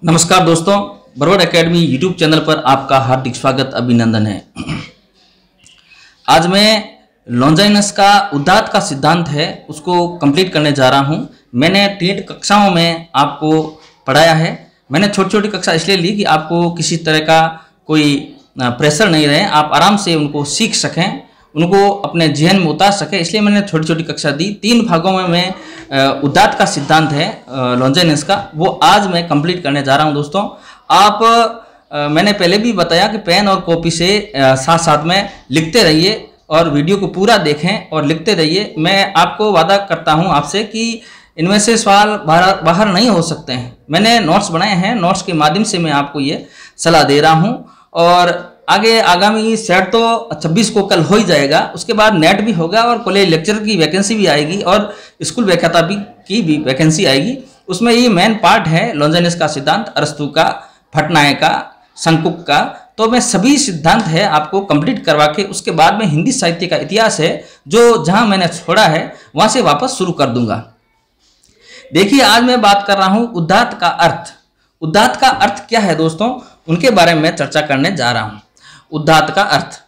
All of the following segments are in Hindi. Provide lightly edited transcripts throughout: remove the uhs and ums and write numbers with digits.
नमस्कार दोस्तों, बरवड़ एकेडमी यूट्यूब चैनल पर आपका हार्दिक स्वागत अभिनंदन है। आज मैं लॉन्जाइनस का उदात्त का सिद्धांत है उसको कंप्लीट करने जा रहा हूं। मैंने 3 कक्षाओं में आपको पढ़ाया है। मैंने छोटी छोटी कक्षा इसलिए ली कि आपको किसी तरह का कोई प्रेशर नहीं रहे, आप आराम से उनको सीख सकें, उनको अपने जहन में उतार सके, इसलिए मैंने छोटी छोटी कक्षा दी। 3 भागों में मैं उदात्त का सिद्धांत है लॉन्जाइनस का, वो आज मैं कंप्लीट करने जा रहा हूं। दोस्तों आप मैंने पहले भी बताया कि पेन और कॉपी से साथ साथ में लिखते रहिए और वीडियो को पूरा देखें और लिखते रहिए। मैं आपको वादा करता हूं आपसे कि इनमें से सवाल बाहर नहीं हो सकते हैं। मैंने नोट्स बनाए हैं, नोट्स के माध्यम से मैं आपको ये सलाह दे रहा हूँ। और आगे आगामी सेट तो 26 को कल हो ही जाएगा, उसके बाद नेट भी होगा और कॉलेज लेक्चर की वैकेंसी भी आएगी और स्कूल व्याख्याता की भी वैकेंसी आएगी। उसमें ये मेन पार्ट है लॉन्जाइनस का सिद्धांत, अरस्तू का, भट्टनायक का, शंकुक का। तो मैं सभी सिद्धांत है आपको कंप्लीट करवा के उसके बाद में हिंदी साहित्य का इतिहास है जो जहां मैंने छोड़ा है वहां से वापस शुरू कर दूंगा। देखिए, आज मैं बात कर रहा हूं उदात्त का अर्थ। उदात्त का अर्थ क्या है दोस्तों, उनके बारे में चर्चा करने जा रहा हूं। उदात्त का अर्थ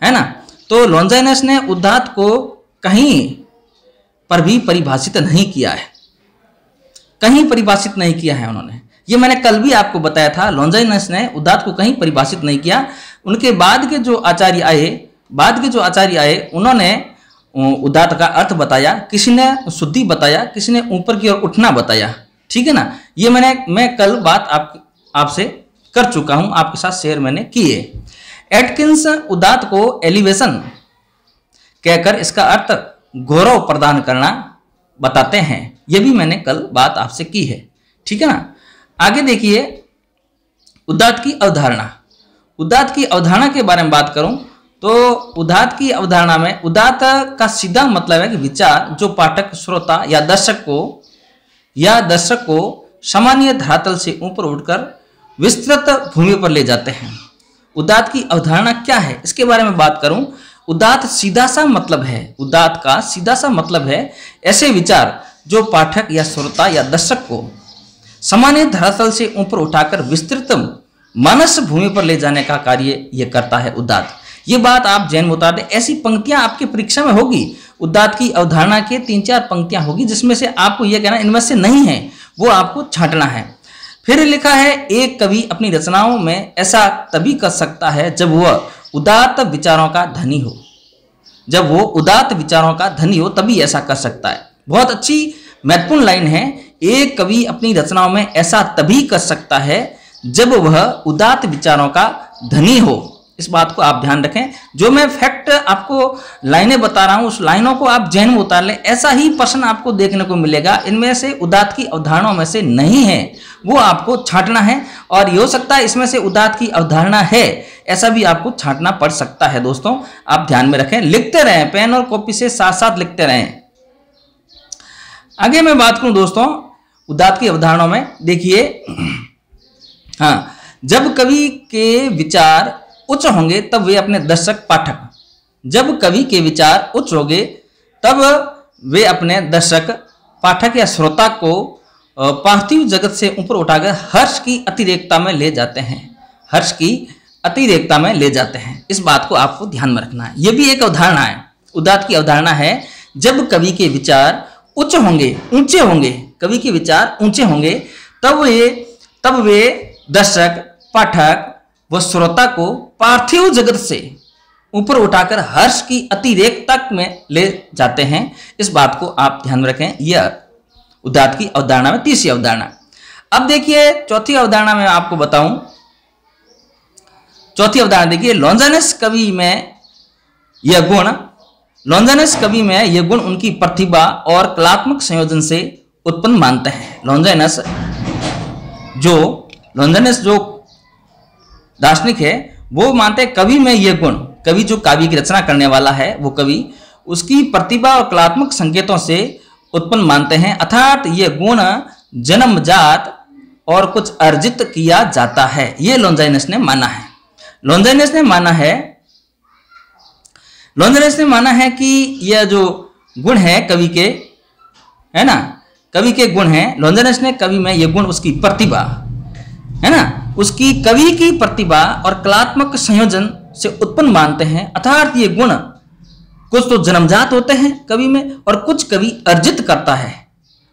है ना, तो लॉन्जाइनस ने उदात्त को कहीं पर भी परिभाषित नहीं किया है, कहीं परिभाषित नहीं किया है उन्होंने। ये मैंने कल भी आपको बताया था, लॉन्जाइनस ने उदात्त को कहीं परिभाषित नहीं किया। उनके बाद के जो आचार्य आए उन्होंने उदात्त का अर्थ बताया, किसी ने शुद्धि बताया, किसी ने ऊपर की ओर उठना बताया। ठीक है ना, ये मैं कल बात आपसे कर चुका हूं, आपके साथ शेयर मैंने किए। एटकिंस उदात्त को एलिवेशन कहकर इसका अर्थ गौरव प्रदान करना बताते हैं। यह भी मैंने कल बात आपसे की है। ठीक है ना, आगे देखिए उदात्त की अवधारणा। उदात्त की अवधारणा के बारे में बात करूं तो उदात्त की अवधारणा में उदात्त का सीधा मतलब है कि विचार जो पाठक, श्रोता या दर्शक को सामान्य धरातल से ऊपर उठकर विस्तृत भूमि पर ले जाते हैं। उदात्त की अवधारणा क्या है इसके बारे में बात करूं, उदात्त सीधा सा मतलब है, उदात्त का सीधा सा मतलब है ऐसे विचार जो पाठक या श्रोता या दर्शक को सामान्य धरातल से ऊपर उठाकर विस्तृत मानस भूमि पर ले जाने का कार्य यह करता है उदात्त। ये बात आप जहन में उतार दें। ऐसी पंक्तियां आपकी परीक्षा में होगी, उदात्त की अवधारणा के 3-4 पंक्तियां होगी जिसमें से आपको यह कहना इनमें से नहीं है, वो आपको छांटना है। फिर लिखा है, एक कवि अपनी रचनाओं में ऐसा तभी कर सकता है जब वह उदात्त विचारों का धनी हो। जब वो उदात्त विचारों का धनी हो तभी ऐसा कर सकता है। बहुत अच्छी महत्वपूर्ण लाइन है, एक कवि अपनी रचनाओं में ऐसा तभी कर सकता है जब वह उदात्त विचारों का धनी हो। इस बात को आप ध्यान रखें। जो मैं फैक्ट आपको लाइनें बता रहा हूं उस लाइनों को आप जहन में उतार लें। ऐसा ही प्रश्न आपको देखने को मिलेगा, इनमें से उदात्त की अवधारणाओं में से नहीं है, वो आपको छांटना है। और ये हो सकता है इसमें से उदात्त की अवधारणा है, ऐसा भी आपको छांटना पड़ सकता है। दोस्तों आप ध्यान में रखें, लिखते रहें, पेन और कॉपी से साथ साथ लिखते रहें। आगे मैं बात करूं दोस्तों उदात्त की अवधारणाओं में, देखिए जब कवि के विचार उच्च होंगे तब वे अपने दर्शक पाठक, जब कवि के विचार उच्च होंगे तब वे अपने दर्शक पाठक या श्रोता को पार्थिव जगत से ऊपर उठाकर हर्ष की अतिरेकता में ले जाते हैं, हर्ष की अतिरेकता में ले जाते हैं। इस बात को आपको ध्यान में रखना है। यह भी एक अवधारणा है, उदात्त की अवधारणा है। जब कवि के विचार उच्च होंगे, ऊंचे होंगे, कवि के विचार ऊंचे होंगे तब वे दर्शक, पाठक व श्रोता को पार्थिव जगत से ऊपर उठाकर हर्ष की अतिरेक तक में ले जाते हैं। इस बात को आप ध्यान में रखें। यह उदात्त की अवधारणा में तीसरी अवधारणा। अब देखिए चौथी अवधारणा में आपको बताऊं। चौथी अवधारणा देखिए, लॉन्जाइनस कवि में यह गुण उनकी प्रतिभा और कलात्मक संयोजन से उत्पन्न मानते हैं। लॉन्जाइनस जो दार्शनिक है वो मानते हैं कवि में यह गुण, कवि जो काव्य की रचना करने वाला है वो कवि उसकी प्रतिभा और कलात्मक संकेतों से उत्पन्न मानते हैं, अर्थात ये गुण जन्मजात और कुछ अर्जित किया जाता है। ये लॉन्जाइनस ने माना है। लॉन्जाइनस ने माना है कि यह जो गुण है कवि के, है ना, कवि के गुण हैं। लॉन्जाइनस ने कवि में ये गुण उसकी प्रतिभा, है ना, उसकी कवि की प्रतिभा और कलात्मक संयोजन से उत्पन्न मानते हैं। अर्थात ये गुण कुछ तो जन्मजात होते हैं कवि में और कुछ कवि अर्जित करता है।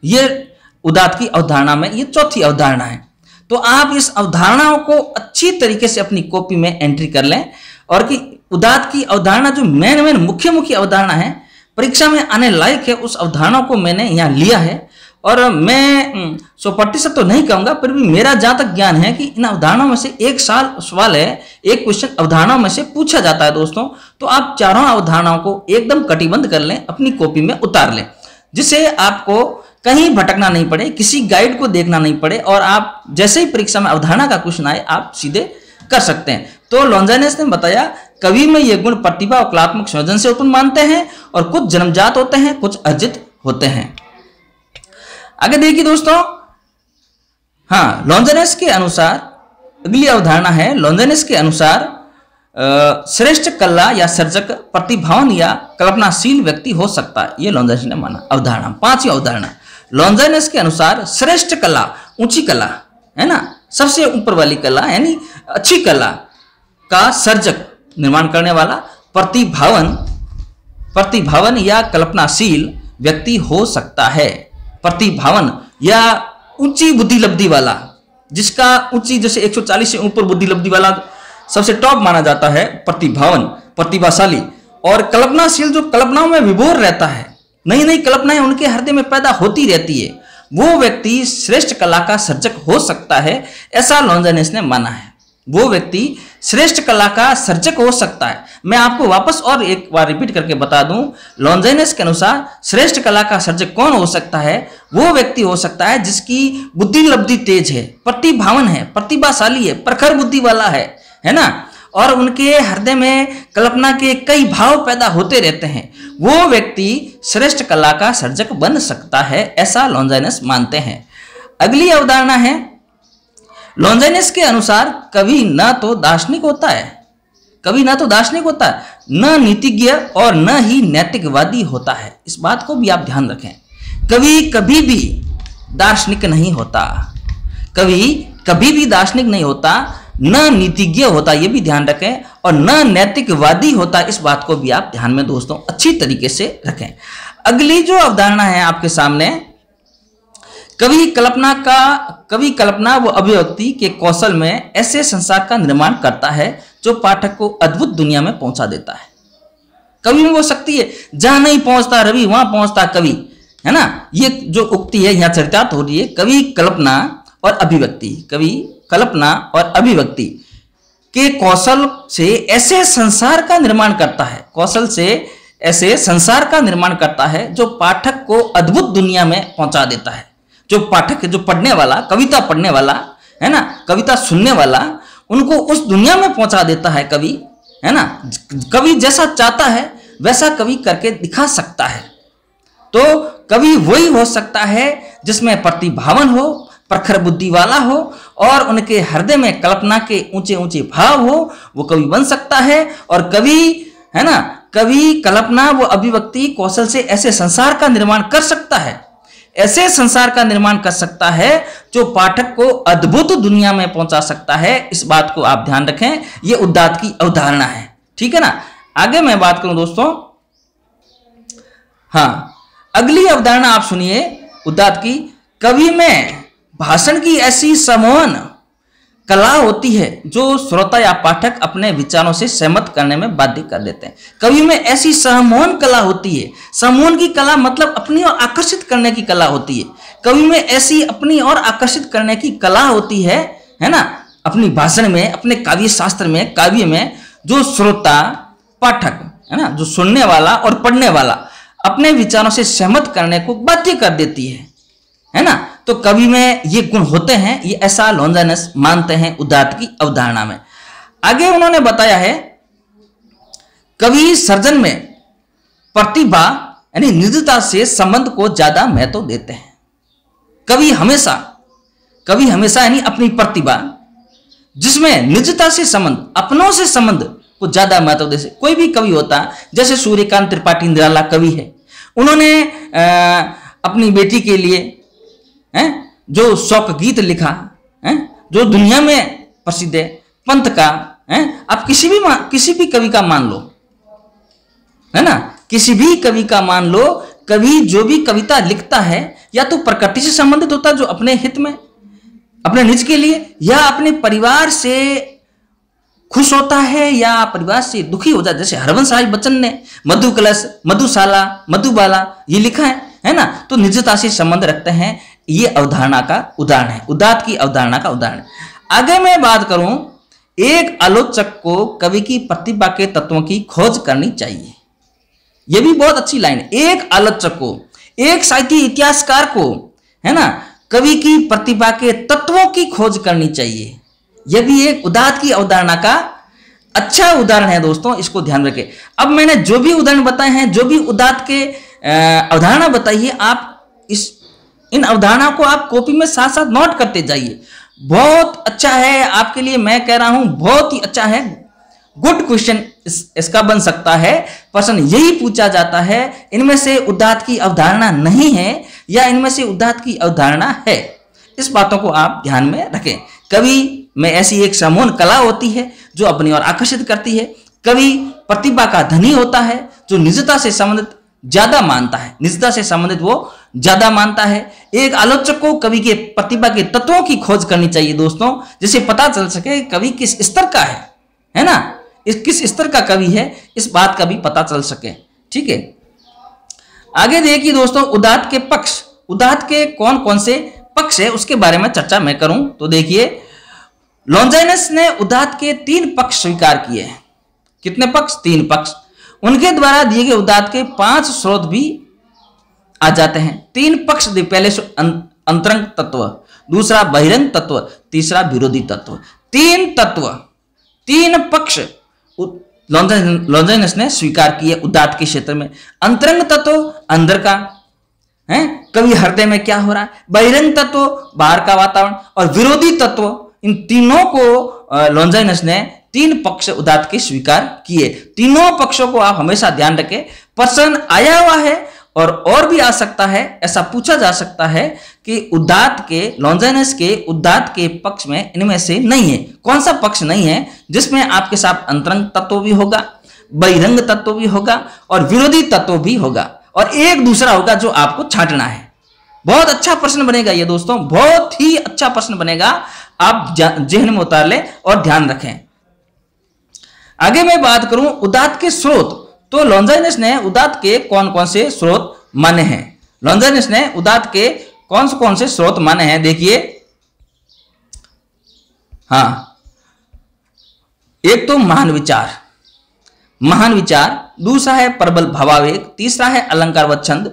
ये उदात्त की अवधारणा में ये चौथी अवधारणा है। तो आप इस अवधारणाओं को अच्छी तरीके से अपनी कॉपी में एंट्री कर लें और कि उदात्त की अवधारणा जो मेन मुख्य अवधारणा है, परीक्षा में आने लायक है, उस अवधारणा को मैंने यहाँ लिया है। और मैं 100% तो नहीं कहूंगा, फिर भी मेरा जहां तक ज्ञान है कि इन अवधारणाओं में से एक सवाल है, एक क्वेश्चन अवधारणाओं में से पूछा जाता है दोस्तों। तो आप चारों अवधारणाओं को एकदम कटिबंध कर लें, अपनी कॉपी में उतार लें, जिससे आपको कहीं भटकना नहीं पड़े, किसी गाइड को देखना नहीं पड़े और आप जैसे ही परीक्षा में अवधारणा का क्वेश्चन आए आप सीधे कर सकते हैं। तो लॉन्जाइनस ने बताया कवि में ये गुण प्रतिभा और कलात्मक संयोजन से उत्पन्न मानते हैं और कुछ जन्मजात होते हैं, कुछ अर्जित होते हैं। आगे देखिए दोस्तों, हाँ, लॉन्जाइनस के अनुसार अगली अवधारणा है, लॉन्जाइनस के अनुसार श्रेष्ठ कला या सर्जक प्रतिभावान या कल्पनाशील व्यक्ति हो सकता है। ये लॉन्जाइनस ने माना अवधारणा, पांचवी अवधारणा। लॉन्जाइनस के अनुसार श्रेष्ठ कला, ऊंची कला है ना, सबसे ऊपर वाली कला यानी अच्छी कला का सर्जक, निर्माण करने वाला, प्रतिभावन या कल्पनाशील व्यक्ति हो सकता है। प्रतिभावन या ऊंची बुद्धि लब्धि वाला, जिसका ऊंची जैसे 140 से ऊपर बुद्धि लब्धि वाला सबसे टॉप माना जाता है, प्रतिभावन, प्रतिभाशाली। और कल्पनाशील, जो कल्पनाओं में विभोर रहता है, नई नई कल्पनाएं उनके हृदय में पैदा होती रहती है, वो व्यक्ति श्रेष्ठ कला का सर्जक हो सकता है, ऐसा लॉन्जाइनस ने माना है। वो व्यक्ति श्रेष्ठ कला का सर्जक हो सकता है। मैं आपको वापस और एक बार रिपीट करके बता दूं, लॉन्जाइनस के अनुसार श्रेष्ठ कला का सर्जक कौन हो सकता है? वो व्यक्ति हो सकता है जिसकी बुद्धि लब्धि तेज है, प्रतिभावन है, प्रतिभाशाली है, प्रखर बुद्धि वाला है ना, और उनके हृदय में कल्पना के कई भाव पैदा होते रहते हैं। वो व्यक्ति श्रेष्ठ कला का सर्जक बन सकता है, ऐसा लॉन्जाइनस मानते हैं। अगली अवधारणा है, लॉन्जाइनस के अनुसार कवि न तो दार्शनिक होता है, न नीतिज्ञ और न ही नैतिकवादी होता है। इस बात को भी आप ध्यान रखें, कवि कभी भी दार्शनिक नहीं होता, न नीतिज्ञ होता, ये भी ध्यान रखें, और न नैतिकवादी होता। इस बात को भी आप ध्यान में दोस्तों अच्छी तरीके से रखें। अगली जो अवधारणा है आपके सामने, कवि कल्पना व अभिव्यक्ति के कौशल में ऐसे संसार का निर्माण करता है जो पाठक को अद्भुत दुनिया में पहुंचा देता है। कवि में वो शक्ति है, जहां नहीं पहुंचता रवि वहां पहुंचता कवि, है ना। ये जो उक्ति है यहाँ चर्चात हो रही है, कवि कल्पना और अभिव्यक्ति के कौशल से ऐसे संसार का निर्माण करता है जो पाठक को अद्भुत दुनिया में पहुंचा देता है। जो पाठक है, जो पढ़ने वाला, कविता पढ़ने वाला है ना, कविता सुनने वाला, उनको उस दुनिया में पहुंचा देता है कवि, है ना। कवि जैसा चाहता है वैसा कवि करके दिखा सकता है। तो कवि वही हो सकता है जिसमें प्रतिभावन हो, प्रखर बुद्धि वाला हो और उनके हृदय में कल्पना के ऊंचे ऊंचे भाव हो, वो कवि बन सकता है। और कवि, है ना, कवि कल्पना व अभिव्यक्ति कौशल से ऐसे संसार का निर्माण कर सकता है, जो पाठक को अद्भुत दुनिया में पहुंचा सकता है। इस बात को आप ध्यान रखें, ये उदात्त की अवधारणा है, ठीक है ना। आगे मैं बात करूं दोस्तों, हाँ, अगली अवधारणा आप सुनिए उदात्त की। कवि में भाषण की ऐसी सम्मोहन कला होती है जो श्रोता या पाठक अपने विचारों से सहमत करने में बाध्य कर देते हैं। कवि में ऐसी सम्मोहन कला होती है, सम्मोहन की कला मतलब अपनी ओर आकर्षित करने की कला होती है। कवि में ऐसी अपनी ओर आकर्षित करने की कला होती है ना, अपनी भाषण में, अपने काव्य शास्त्र में, काव्य में, जो श्रोता पाठक, है ना, जो सुनने वाला और पढ़ने वाला अपने विचारों से सहमत करने को बाध्य कर देती है ना। तो कवि में ये गुण होते हैं, ये ऐसा लॉन्जाइनस मानते हैं उदात्त की अवधारणा में। आगे उन्होंने बताया है, कवि सर्जन में प्रतिभा यानी निजता से संबंध को ज्यादा महत्व देते हैं। कवि हमेशा यानी अपनी प्रतिभा, जिसमें निजता से संबंध, अपनों से संबंध को ज्यादा महत्व देते। कोई भी कवि होता, जैसे सूर्यकांत त्रिपाठी निराला कवि है, उन्होंने अपनी बेटी के लिए जो शोक गीत लिखा है, जो दुनिया में प्रसिद्ध है, पंत का है, आप किसी भी कवि का मान लो, है ना, किसी भी कवि का मान लो। कवि जो भी कविता लिखता है या तो प्रकृति से संबंधित होता है, जो अपने हित में, अपने निज के लिए, या अपने परिवार से खुश होता है या परिवार से दुखी हो जाता है। जैसे हरवंश राय बच्चन ने मधु कलश, मधुशाला, मधुबाला ये लिखा है ना, तो निजता से संबंध रखते हैं। ये अवधारणा का उदाहरण है, उदात्त की अवधारणा का उदाहरण। आगे मैं बात करूं, एक आलोचक को कवि की प्रतिभा के तत्वों की खोज करनी चाहिए। यह भी बहुत अच्छी लाइन है। एक आलोचक को, एक साहित्य इतिहासकार को, है ना, कवि की प्रतिभा के तत्वों की खोज करनी चाहिए। यह भी एक उदात्त की अवधारणा का अच्छा उदाहरण है दोस्तों, इसको ध्यान रखें। अब मैंने जो भी उदाहरण बताए हैं, जो भी उदात्त के अवधारणा बताई है, आप इन अवधारणा को आप कॉपी में साथ साथ नोट करते जाइए। बहुत अच्छा है आपके लिए, मैं कह रहा हूं बहुत ही अच्छा है। गुड क्वेश्चन इसका बन सकता है। प्रश्न यही पूछा जाता है, इनमें से उदात्त की अवधारणा नहीं है या इनमें से उदात्त की अवधारणा है। इस बातों को आप ध्यान में रखें। कवि में ऐसी एक समूह कला होती है जो अपनी ओर आकर्षित करती है। कवि प्रतिभा का धनी होता है जो निजता से संबंधित ज्यादा मानता है, निजता से संबंधित वो ज्यादा मानता है। एक आलोचक को कवि के प्रतिभा के तत्वों की खोज करनी चाहिए दोस्तों, जिससे पता चल सके कवि किस स्तर का है ना, इस किस स्तर का कवि है, इस बात का भी पता चल सके। ठीक है, आगे देखिए दोस्तों, उदात्त के पक्ष, उदात्त के कौन कौन से पक्ष है उसके बारे में चर्चा मैं करूं तो देखिए, लॉन्जाइनस ने उदात्त के 3 पक्ष स्वीकार किए हैं। कितने पक्ष? 3 पक्ष। उनके द्वारा दिए गए उदात्त के 5 स्रोत भी आ जाते हैं। 3 पक्ष, पहले अंतरंग तत्व, दूसरा बहिरंग तत्व, तीसरा विरोधी तत्व। 3 तत्व, 3 पक्ष लॉन्जाइनस ने स्वीकार किए उदात्त के क्षेत्र में। अंतरंग तत्व अंदर का है, कवि हृदय में क्या हो रहा है, बहिरंग तत्व बाहर का वातावरण, और विरोधी तत्व, इन तीनों को लॉन्जाइनस ने 3 पक्ष उदात्त के स्वीकार किए। तीनों पक्षों को आप हमेशा ध्यान रखें। प्रश्न आया हुआ है और भी आ सकता है, ऐसा पूछा जा सकता है कि उदात्त के, लॉन्जाइनस के उदात्त के पक्ष में इनमें से नहीं है, कौन सा पक्ष नहीं है जिसमें आपके साथ अंतरंग तत्व भी होगा, बहिरंग तत्व भी होगा और विरोधी तत्व भी होगा, और एक दूसरा होगा जो आपको छांटना है। बहुत अच्छा प्रश्न बनेगा ये दोस्तों, बहुत ही अच्छा प्रश्न बनेगा, आप जहन में उतार लें और ध्यान रखें। आगे मैं बात करूं उदात्त के स्रोत, तो लॉन्जाइनस ने उदात्त के कौन कौन से स्रोत माने हैं। लॉन्जाइनस ने उदात्त के कौन से स्रोत माने हैं, देखिए। हाँ, एक तो महान विचार, महान विचार, दूसरा है प्रबल भावावेग, तीसरा है अलंकार व छंद,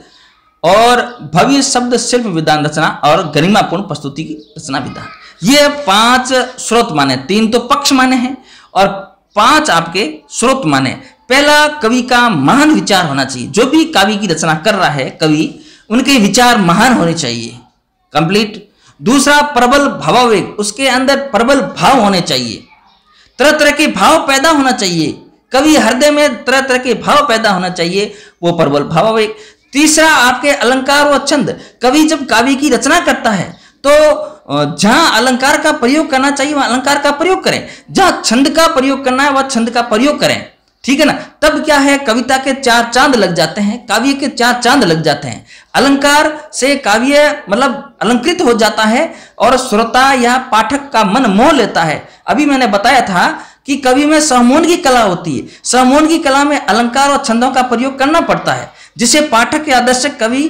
और भव्य शब्द शिल्प विधान रचना, और गरिमापूर्ण प्रस्तुति की रचना विधान। ये 5 स्रोत माने, 3 तो पक्ष माने हैं और 5 आपके स्रोत माने। पहला, कवि का महान विचार होना चाहिए। जो भी काव्य की रचना कर रहा है कवि, उनके विचार महान होने चाहिए, कंप्लीट। दूसरा, प्रबल भावावेग, उसके अंदर प्रबल भाव होने चाहिए, तरह तरह के भाव पैदा होना चाहिए, कवि हृदय में तरह तरह के भाव पैदा होना चाहिए, वो प्रबल भावावेग। तीसरा, आपके अलंकार व छंद, कवि जब काव्य की रचना करता है तो जहां अलंकार का प्रयोग करना चाहिए वहां अलंकार का प्रयोग करें, जहां छंद का प्रयोग करना है वह छंद का प्रयोग करें, ठीक है ना। तब क्या है, कविता के 4 चांद लग जाते हैं, काव्य के 4 चांद लग जाते हैं। अलंकार से काव्य मतलब अलंकृत हो जाता है और श्रोता या पाठक का मन मोह लेता है। अभी मैंने बताया था कि कवि में सहमोन की कला होती है, सहमोन की कला में अलंकार और छंदों का प्रयोग करना पड़ता है, जिससे पाठक या दर्शक कवि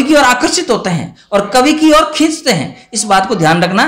की ओर आकर्षित होते हैं और कवि की ओर खींचते हैं। इस बात को ध्यान रखना।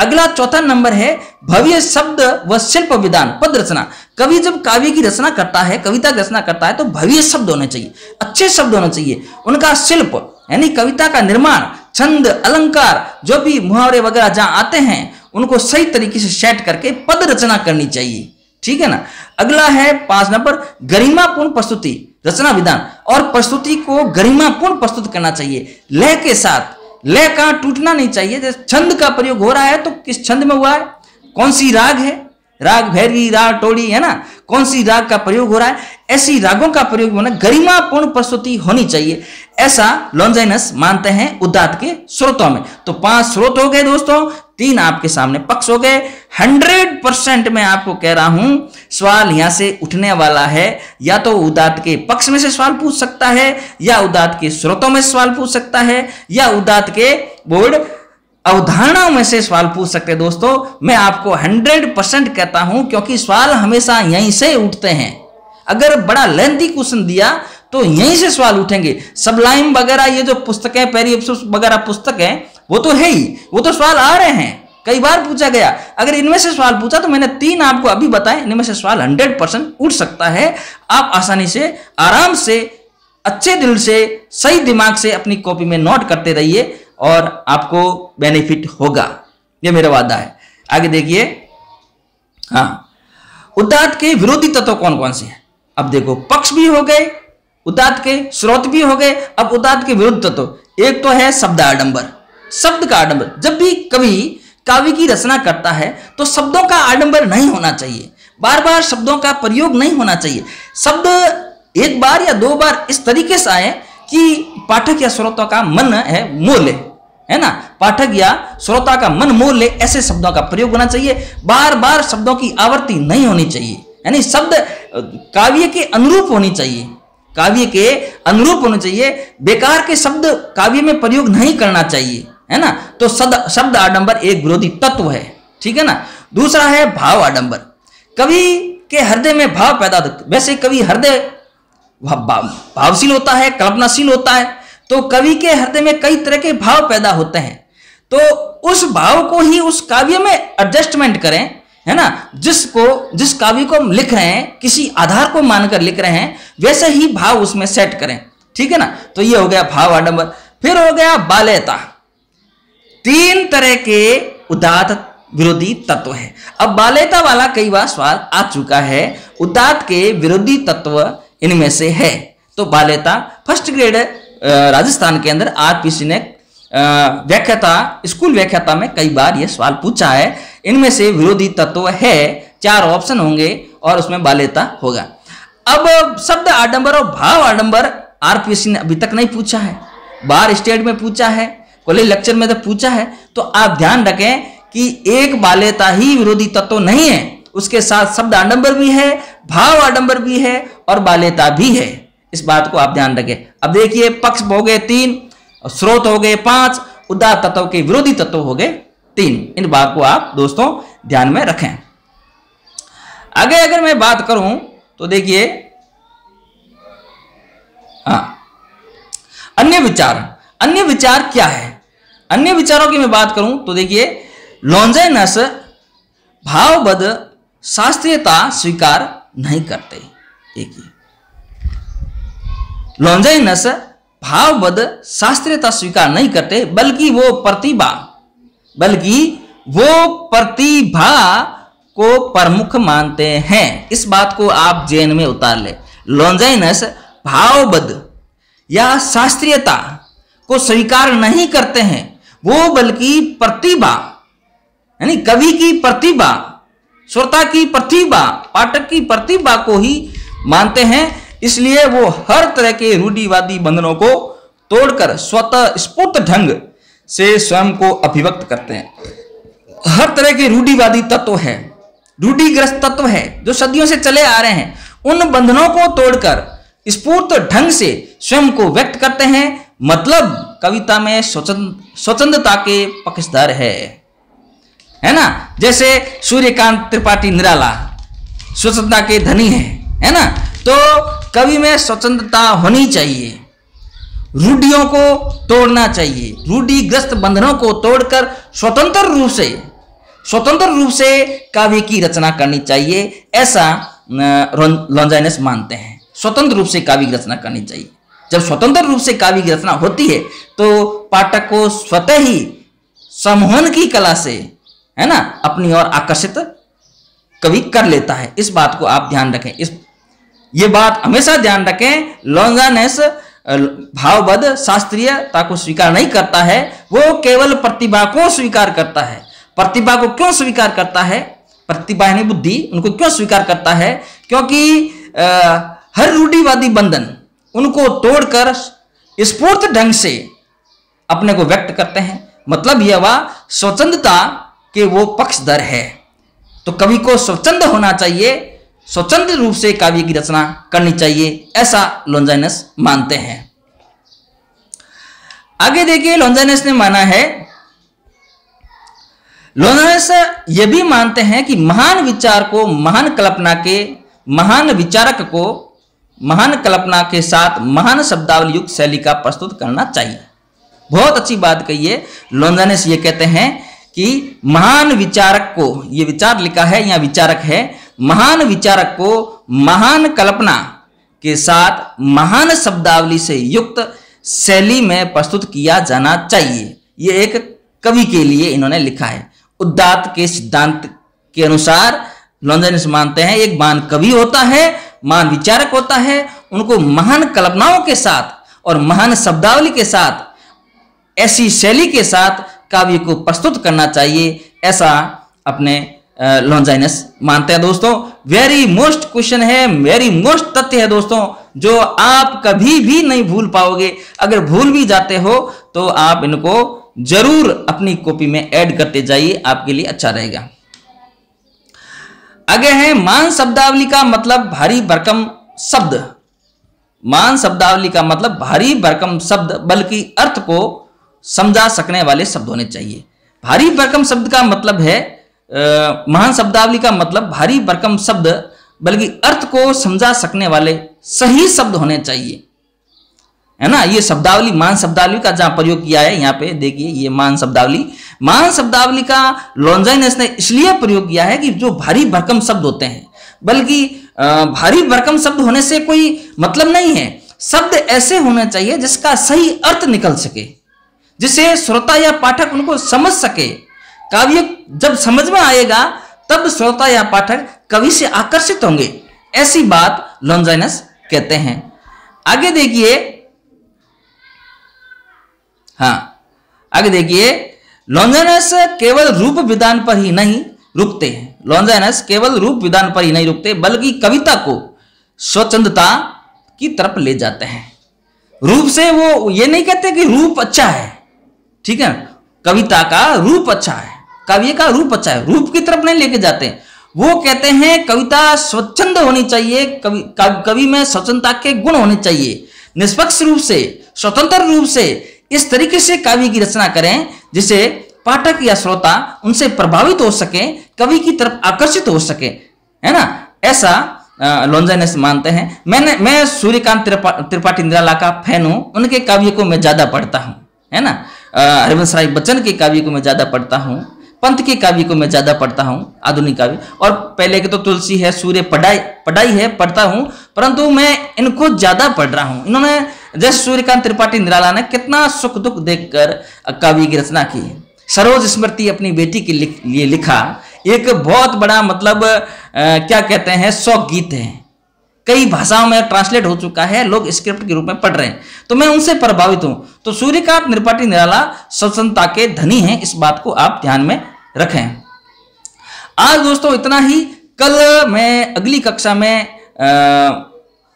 अगला चौथा नंबर है भव्य शब्द व शिल्प विधान, पद रचना। कवि जब काव्य की रचना करता है, कविता की रचना करता है, तो भव्य शब्द होने चाहिए, अच्छे शब्द होने चाहिए। उनका शिल्प यानी कविता का निर्माण, छंद, अलंकार, जो भी मुहावरे वगैरह जहां आते हैं उनको सही तरीके से सेट करके पद रचना करनी चाहिए, ठीक है ना। अगला है 5 नंबर, गरिमापूर्ण प्रस्तुति रचना विधान, और प्रस्तुति को गरिमापूर्ण प्रस्तुत करना चाहिए, लय के साथ। लय का टूटना नहीं चाहिए। जैसे छंद का प्रयोग हो रहा है तो किस छंद में हुआ है, कौन सी राग है, राग भैरवी, राग टोड़ी, है ना, कौन सी राग का प्रयोग हो रहा है, ऐसी रागों का प्रयोग होना, गरिमापूर्ण प्रस्तुति होनी चाहिए, ऐसा लॉन्जाइनस मानते हैं उदात्त के स्रोतों में। तो 5 स्रोत हो गए दोस्तों, तीन आपके सामने पक्ष हो गए। 100% मैं आपको कह रहा हूं सवाल यहां से उठने वाला है, या तो उदात्त के पक्ष में से सवाल पूछ सकता है, या उदात्त के स्रोतों में से सवाल पूछ सकता है, या उदात्त के बोर्ड अवधारणाओं में से सवाल पूछ सकते हैं। दोस्तों मैं आपको 100% कहता हूं, क्योंकि सवाल हमेशा यहीं से उठते हैं। अगर बड़ा लेंथी क्वेश्चन दिया तो यहीं से सवाल उठेंगे। सबलाइम वगैरह ये जो पुस्तकें, पेरिप्सस वगैरह पुस्तक है, वो तो है ही, वो तो सवाल आ रहे हैं, कई बार पूछा गया। अगर इनमें से सवाल पूछा तो मैंने तीन आपको अभी बताए, इनमें से सवाल 100% उठ सकता है। आप आसानी से, आराम से, अच्छे दिल से, सही दिमाग से अपनी कॉपी में नोट करते रहिए और आपको बेनिफिट होगा, ये मेरा वादा है। आगे देखिए, हाँ, उदात्त के विरोधी तत्व कौन कौन से हैं? अब देखो, पक्ष भी हो गए, उदात्त के स्रोत भी हो गए, अब उदात्त के विरुद्ध तत्व। एक तो है शब्द आडंबर, शब्द का आडंबर। जब भी कवि काव्य की रचना करता है तो शब्दों का आडंबर नहीं होना चाहिए, बार बार शब्दों का प्रयोग नहीं होना चाहिए। शब्द एक बार या दो बार इस तरीके से आए कि पाठक या श्रोता का मन है मोह ले, है ना, पाठक या श्रोता का मन मोह ले, ऐसे शब्दों का प्रयोग होना चाहिए। बार बार शब्दों की आवृत्ति नहीं होनी चाहिए, यानी शब्द काव्य के अनुरूप होनी चाहिए, काव्य के अनुरूप होने चाहिए। बेकार के शब्द काव्य में प्रयोग नहीं करना चाहिए, है ना। तो शब्द आडंबर एक विरोधी तत्व है, ठीक है ना। दूसरा है भाव आडंबर। कवि के हृदय में भाव पैदा होता है। वैसे कवि हृदय भावशील होता है, कल्पनाशील होता है, तो कवि के हृदय में कई तरह के भाव पैदा होते हैं। तो उस भाव को ही उस काव्य में एडजस्टमेंट करें, है ना। जिस काव्य को हम लिख रहे हैं, किसी आधार को मानकर लिख रहे हैं, वैसे ही भाव उसमें सेट करें, ठीक है ना। तो ये हो गया भाव आडंबर। फिर हो गया बाल्यता। तीन तरह के उदात्त विरोधी तत्व है। अब बाल्यता वाला कई बार सवाल आ चुका है, उदात्त के विरोधी तत्व इनमें से है। तो बाल्यता फर्स्ट ग्रेड राजस्थान के अंदर आरपीसी ने व्याख्याता, स्कूल व्याख्याता में कई बार यह सवाल पूछा है। इनमें से विरोधी तत्व है, 4 ऑप्शन होंगे और उसमें बाल्यता होगा। अब शब्द आडंबर और भाव आडंबर आरपीसी ने अभी तक नहीं पूछा है, बाहर स्टेट में पूछा है, कॉलेज लेक्चर में तो पूछा है। तो आप ध्यान रखें कि एक बाल्यता ही विरोधी तत्व नहीं है, उसके साथ शब्द आडंबर भी है, भाव आडंबर भी है और बाल्यता भी है। इस बात को आप ध्यान रखें। अब देखिए, पक्ष हो गए 3, स्रोत हो गए 5, उदात्त तत्व के विरोधी तत्व हो गए 3। इन बात को आप दोस्तों ध्यान में रखें। आगे अगर मैं बात करूं तो देखिए, हाँ, अन्य विचार क्या है? अन्य विचारों की मैं बात करूं तो देखिए, लॉन्जाइनस भावबद्ध शास्त्रीयता स्वीकार नहीं करते। देखिए, लॉन्जाइनस भावबद्ध शास्त्रीयता स्वीकार नहीं करते, बल्कि वो प्रतिभा को प्रमुख मानते हैं। इस बात को आप जेन में उतार ले। लॉन्जाइनस भावबद्ध या शास्त्रीयता को स्वीकार नहीं करते हैं, वो बल्कि प्रतिभा, यानी कवि की प्रतिभा, श्रोता की प्रतिभा, पाठक की प्रतिभा को ही मानते हैं। इसलिए वो हर तरह के रूढ़िवादी बंधनों को तोड़कर स्वतः स्फूर्त ढंग से स्वयं को अभिव्यक्त करते हैं। हर तरह के रूढ़िवादी तत्व है, रूढ़िग्रस्त तत्व है जो सदियों से चले आ रहे हैं, उन बंधनों को तोड़कर स्फूर्त ढंग से स्वयं को व्यक्त करते हैं। मतलब कविता में स्वतंत्रता के पक्षधर है ना। जैसे सूर्यकांत त्रिपाठी निराला स्वतंत्रता के धनी है ना। तो कवि में स्वतंत्रता होनी चाहिए, रूढ़ियों को तोड़ना चाहिए, रूढ़िग्रस्त बंधनों को तोड़कर स्वतंत्र रूप से काव्य की रचना करनी चाहिए, ऐसा लॉन्जाइनस मानते हैं। स्वतंत्र रूप से काव्य की रचना करनी चाहिए। जब स्वतंत्र रूप से काव्य की रचना होती है तो पाठक को स्वतः ही सम्मोहन की कला से, है ना, अपनी ओर आकर्षित कवि कर लेता है। इस बात को आप ध्यान रखें, ये बात हमेशा ध्यान रखें। लॉन्जाइनस भावबद्ध शास्त्रीयता को स्वीकार नहीं करता है, वो केवल प्रतिभा को स्वीकार करता है। प्रतिभा को क्यों स्वीकार करता है? प्रतिभा यानी बुद्धि, उनको क्यों स्वीकार करता है? क्योंकि हर रूढ़िवादी बंधन उनको तोड़कर स्फूर्त ढंग से अपने को व्यक्त करते हैं। मतलब यह वह स्वतंत्रता कि वो पक्षधर है। तो कवि को स्वच्छंद होना चाहिए, स्वतंत्र रूप से काव्य की रचना करनी चाहिए, ऐसा लॉन्जाइनस मानते हैं। आगे देखिए, लॉन्जाइनस ने माना है, लॉन्जाइनस ये भी मानते हैं कि महान विचार को महान कल्पना के, महान विचारक को महान कल्पना के साथ महान शब्दावली युक्त शैली का प्रस्तुत करना चाहिए। बहुत अच्छी बात कही है। लॉन्जाइनस ये कहते हैं कि महान विचारक को, ये विचार लिखा है या विचारक है, महान विचारक को महान कल्पना के साथ महान शब्दावली से युक्त शैली में प्रस्तुत किया जाना चाहिए। ये एक कवि के लिए इन्होंने लिखा है। उदात्त के सिद्धांत के अनुसार लॉन्जाइनस मानते हैं एक महान कवि होता है, महान विचारक होता है, उनको महान कल्पनाओं के साथ और महान शब्दावली के साथ, ऐसी शैली के साथ काव्य को प्रस्तुत करना चाहिए, ऐसा अपने लॉन्जाइनस मानते हैं। दोस्तों, वेरी मोस्ट क्वेश्चन है, वेरी मोस्ट तथ्य है दोस्तों, जो आप कभी भी नहीं भूल पाओगे। अगर भूल भी जाते हो तो आप इनको जरूर अपनी कॉपी में ऐड करते जाइए, आपके लिए अच्छा रहेगा। आगे है, महान शब्दावली का मतलब भारी भरकम शब्द। महान शब्दावली का मतलब भारी भरकम शब्द बल्कि अर्थ को समझा सकने वाले शब्द होने चाहिए। भारी भरकम शब्द का मतलब है, महान शब्दावली का मतलब भारी भरकम शब्द बल्कि अर्थ को समझा सकने वाले सही शब्द होने चाहिए, है ना। ये शब्दावली, महान शब्दावली का जहां प्रयोग किया है, यहाँ पे देखिए, ये महान शब्दावली का लॉन्जाइनस ने इसलिए प्रयोग किया है कि जो भारी भरकम शब्द होते हैं, बल्कि भारी भरकम शब्द होने से कोई मतलब नहीं है। शब्द ऐसे होने चाहिए जिसका सही अर्थ निकल सके, जिसे श्रोता या पाठक उनको समझ सके। काव्य जब समझ में आएगा तब श्रोता या पाठक कवि से आकर्षित होंगे, ऐसी बात लॉन्जाइनस कहते हैं। आगे देखिए, आगे देखिए, लॉन्जाइनस केवल रूप विधान पर ही नहीं रुकते हैं। लॉन्जाइनस केवल रूप विधान पर ही नहीं रुकते बल्कि कविता को स्वच्छंदता की तरफ ले जाते हैं। रूप से वो ये नहीं कहते कि रूप अच्छा है, ठीक है, कविता का रूप अच्छा है, काव्य का रूप अच्छा है, रूप की तरफ नहीं लेके जाते। वो कहते हैं कविता स्वच्छंद होनी चाहिए, कवि में स्वच्छंदता के गुण होने चाहिए, निष्पक्ष रूप से, स्वतंत्र रूप से इस तरीके से काव्य की रचना करें जिसे पाठक या श्रोता उनसे प्रभावित हो सके, कवि की तरफ आकर्षित हो सके, है ना। ऐसा लॉन्जाइनस मानते हैं। मैं सूर्यकांत त्रिपाठी निराला का फैन हूं, उनके काव्य को मैं ज्यादा पढ़ता हूं, है ना। हरिवंश राय बच्चन के काव्य को मैं ज्यादा पढ़ता हूं, पंत के काव्य को मैं ज्यादा पढ़ता हूं, आधुनिक काव्य, और पहले के तो तुलसी है, सूर्य पढ़ाई है, पढ़ता हूं, परंतु मैं इनको ज्यादा पढ़ रहा हूं। इन्होंने जैसे सूर्यकांत त्रिपाठी निराला ने कितना सुख दुख देखकर काव्य की रचना की। सरोज स्मृति अपनी बेटी के लिए लिखा, एक बहुत बड़ा मतलब क्या कहते हैं, 100 गीत हैं, कई भाषाओं में ट्रांसलेट हो चुका है, लोग स्क्रिप्ट के रूप में पढ़ रहे हैं, तो मैं उनसे प्रभावित हूं। तो सूर्यकांत त्रिपाठी निराला स्वच्छंदता के धनी हैं, इस बात को आप ध्यान में रखें। आज दोस्तों इतना ही। कल मैं अगली कक्षा में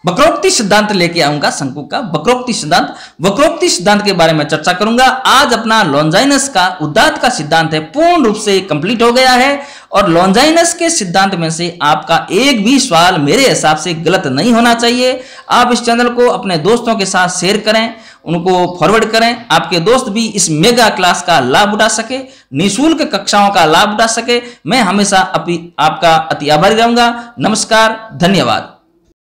वक्रोक्ति सिद्धांत लेके आऊंगा, शंकु का वक्रोक्ति सिद्धांत के बारे में चर्चा करूंगा। आज अपना लॉन्जाइनस का उदात्त का सिद्धांत है पूर्ण रूप से कंप्लीट हो गया है, और लॉन्जाइनस के सिद्धांत में से आपका एक भी सवाल मेरे हिसाब से गलत नहीं होना चाहिए। आप इस चैनल को अपने दोस्तों के साथ शेयर करें, उनको फॉरवर्ड करें, आपके दोस्त भी इस मेगा क्लास का लाभ उठा सके, निःशुल्क कक्षाओं का लाभ उठा सके। मैं हमेशा आपका अति आभारी रहूंगा। नमस्कार, धन्यवाद।